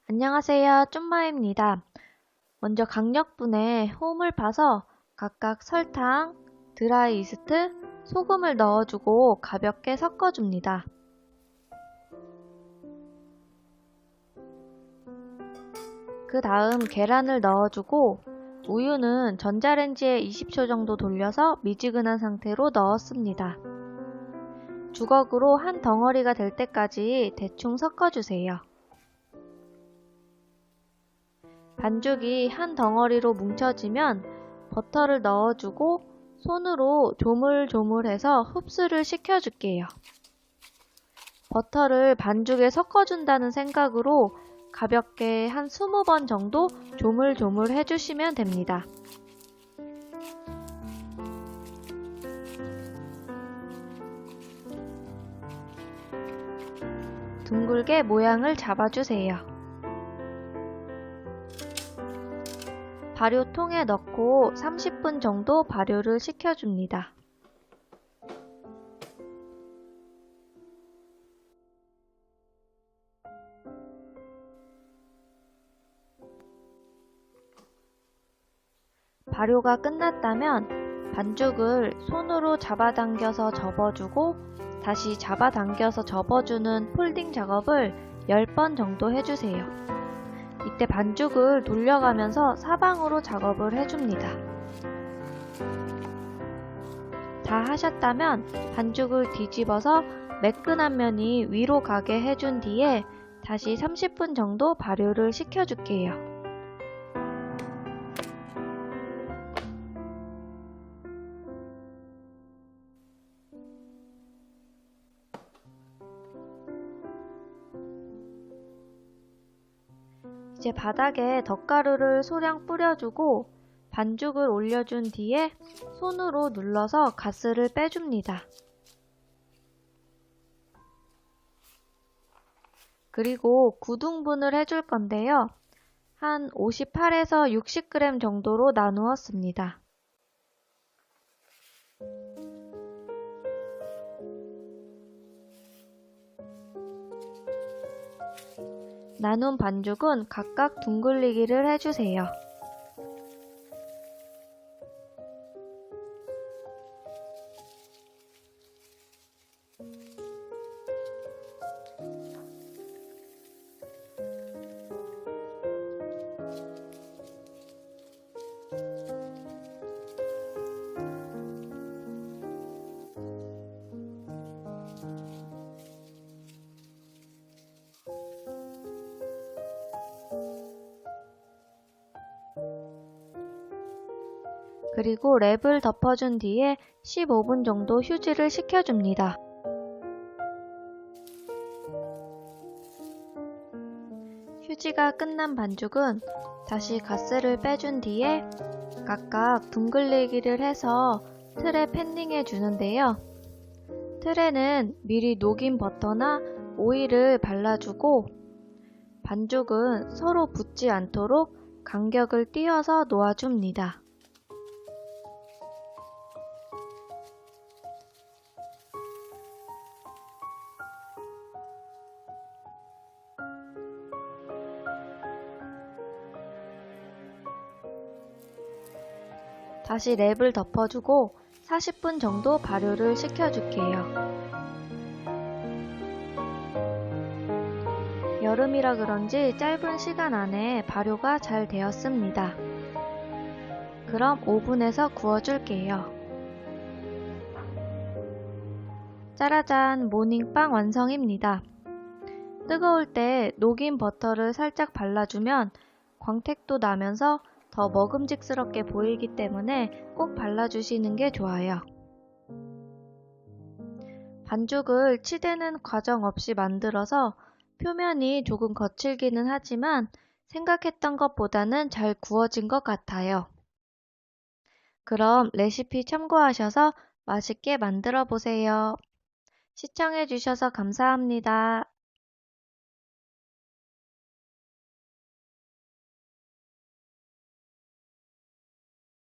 안녕하세요. 쫌마입니다. 먼저 강력분에 홈을 파서 각각 설탕, 드라이 이스트, 소금을 넣어주고 가볍게 섞어줍니다. 그 다음 계란을 넣어주고 우유는 전자레인지에 20초 정도 돌려서 미지근한 상태로 넣었습니다. 주걱으로 한 덩어리가 될 때까지 대충 섞어주세요. 반죽이 한 덩어리로 뭉쳐지면 버터를 넣어주고 손으로 조물조물해서 흡수를 시켜줄게요. 버터를 반죽에 섞어준다는 생각으로 가볍게 한 20번 정도 조물조물 해주시면 됩니다. 둥글게 모양을 잡아주세요. 발효통에 넣고 30분 정도 발효를 시켜줍니다. 발효가 끝났다면 반죽을 손으로 잡아당겨서 접어주고 다시 잡아당겨서 접어주는 폴딩 작업을 10번 정도 해주세요. 이때 반죽을 돌려가면서 사방으로 작업을 해줍니다. 다 하셨다면 반죽을 뒤집어서 매끈한 면이 위로 가게 해준 뒤에 다시 30분 정도 발효를 시켜줄게요. 이제 바닥에 덧가루를 소량 뿌려주고 반죽을 올려준 뒤에 손으로 눌러서 가스를 빼줍니다. 그리고 9등분을 해줄 건데요. 한 58에서 60g 정도로 나누었습니다. 나눈 반죽은 각각 둥글리기를 해주세요. 그리고 랩을 덮어준 뒤에 15분 정도 휴지를 식혀줍니다. 휴지가 끝난 반죽은 다시 가스를 빼준 뒤에 각각 둥글리기를 해서 틀에 팬닝해 주는데요. 틀에는 미리 녹인 버터나 오일을 발라주고 반죽은 서로 붙지 않도록 간격을 띄어서 놓아줍니다. 다시 랩을 덮어주고 40분 정도 발효를 시켜줄게요. 여름이라 그런지 짧은 시간 안에 발효가 잘 되었습니다. 그럼 오븐에서 구워줄게요. 짜라잔, 모닝빵 완성입니다. 뜨거울 때 녹인 버터를 살짝 발라주면 광택도 나면서 더 먹음직스럽게 보이기 때문에 꼭 발라주시는 게 좋아요. 반죽을 치대는 과정 없이 만들어서 표면이 조금 거칠기는 하지만 생각했던 것보다는 잘 구워진 것 같아요. 그럼 레시피 참고하셔서 맛있게 만들어 보세요. 시청해주셔서 감사합니다.